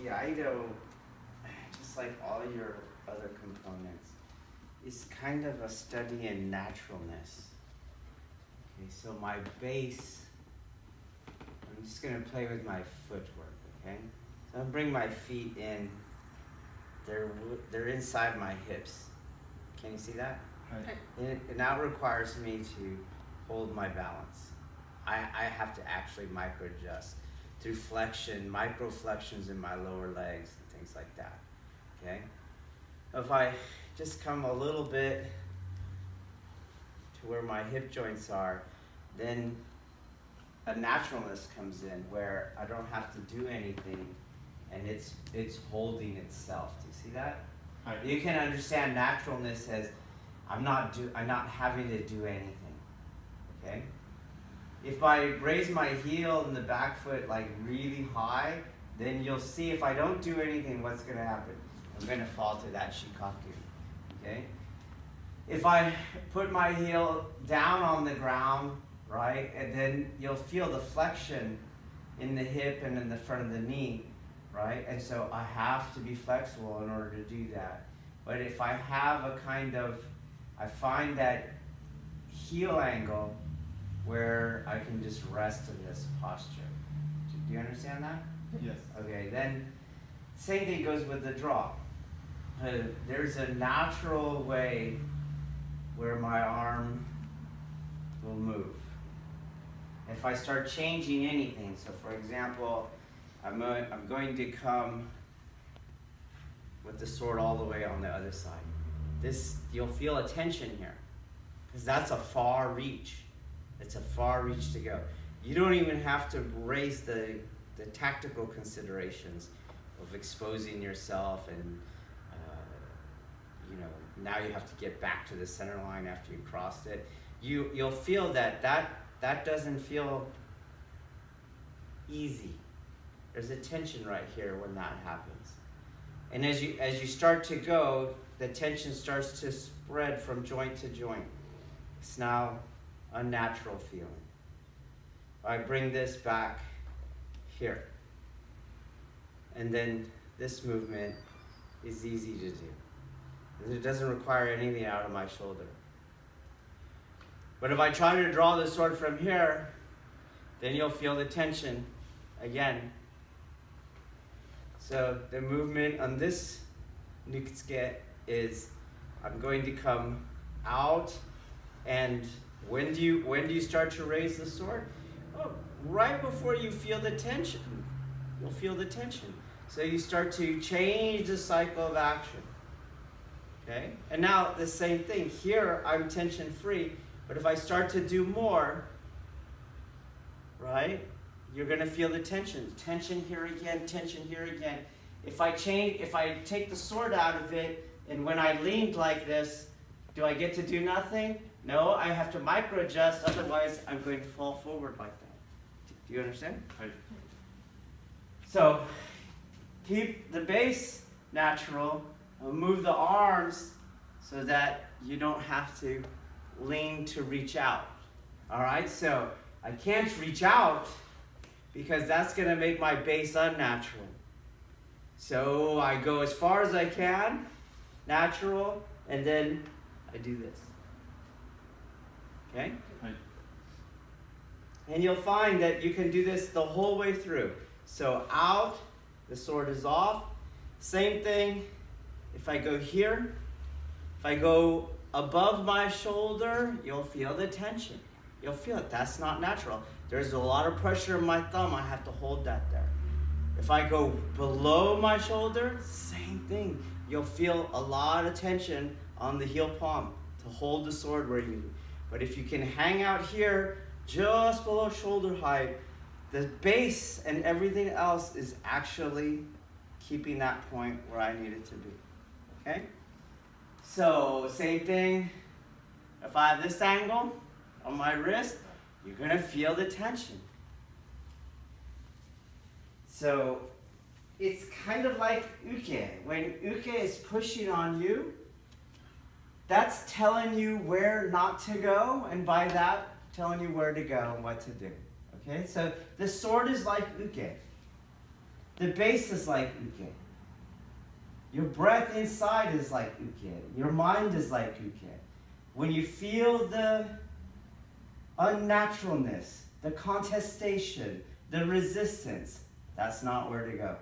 the Aikido, just like all your other components, is kind of a study in naturalness. Okay, so my base, I'm just going to play with my footwork, okay? So I'm going to bring my feet in. They're inside my hips. Can you see that? Right. It now requires me to hold my balance. I have to actually micro-adjust through flexion, micro-flexions in my lower legs, and things like that, okay? If I just come a little bit to where my hip joints are, then a naturalness comes in where I don't have to do anything, and it's holding itself. Do you see that? Right. You can understand naturalness as I'm not having to do anything. Okay? If I raise my heel and the back foot like really high, then you'll see if I don't do anything, what's going to happen? I'm going to fall to that shikaku. Okay? If I put my heel down on the ground, right, and then you'll feel the flexion in the hip and in the front of the knee, right? And so I have to be flexible in order to do that. But if I have a kind of, I find that heel angle where I can just rest in this posture. Do you understand that? Yes. Okay, then same thing goes with the draw. There's a natural way where my arm will move. If I start changing anything, so for example, I'm going to come with the sword all the way on the other side. You'll feel a tension here, because that's a far reach. It's a far reach to go. You don't even have to raise the tactical considerations of exposing yourself and now you have to get back to the center line after you crossed it. You'll feel that doesn't feel easy. There's a tension right here when that happens. And as you start to go, the tension starts to spread from joint to joint. It's now a natural feeling. I bring this back here. And then this movement is easy to do. It doesn't require anything out of my shoulder. But if I try to draw the sword from here, then you'll feel the tension again. So the movement on this nikitsuke is I'm going to come out, and when do you start to raise the sword? Oh, right before you feel the tension. You'll feel the tension. So you start to change the cycle of action. Okay? And now the same thing. Here I'm tension free, but if I start to do more, right? You're going to feel the tension. Tension here again, tension here again. If I take the sword out of it, and when I leaned like this, do I get to do nothing? No, I have to micro-adjust, otherwise I'm going to fall forward like that. Do you understand? Right. So, keep the base natural, move the arms so that you don't have to lean to reach out. All right, so I can't reach out because that's going to make my base unnatural. So I go as far as I can, natural, and then I do this. Okay? Right. And you'll find that you can do this the whole way through. So out, the sword is off. Same thing if I go here. If I go above my shoulder, you'll feel the tension. You'll feel it. That's not natural. There's a lot of pressure in my thumb. I have to hold that there. If I go below my shoulder, same thing. You'll feel a lot of tension on the heel palm to hold the sword where you need. But if you can hang out here, just below shoulder height, the base and everything else is actually keeping that point where I need it to be. Okay? So, same thing. If I have this angle on my wrist, you're going to feel the tension. So, it's kind of like uke. When uke is pushing on you, that's telling you where not to go, and by that, telling you where to go and what to do. Okay? So, the sword is like uke. The base is like uke. Your breath inside is like uke. Your mind is like uke. When you feel the unnaturalness, the contestation, the resistance, that's not where to go.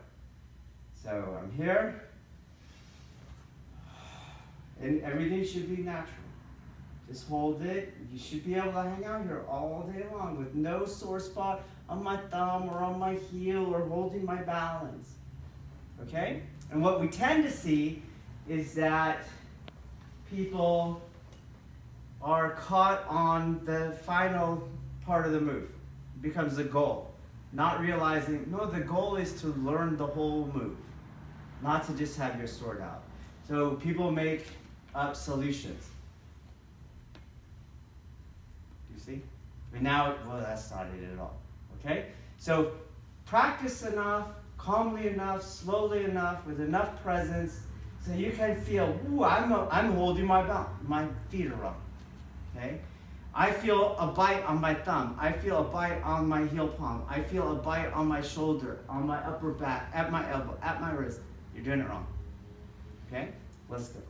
So I'm here, and everything should be natural. Just hold it. You should be able to hang out here all day long with no sore spot on my thumb or on my heel or holding my balance. Okay? And what we tend to see is that people are caught on the final part of the move. It becomes the goal. Not realizing, no, the goal is to learn the whole move, not to just have your sword out. So people make up solutions. You see? And now, well, that's not it at all. Okay? So practice enough, calmly enough, slowly enough, with enough presence, so you can feel, ooh, I'm holding my feet are up. Okay? I feel a bite on my thumb. I feel a bite on my heel palm. I feel a bite on my shoulder, on my upper back, at my elbow, at my wrist. You're doing it wrong. Okay? Let's go.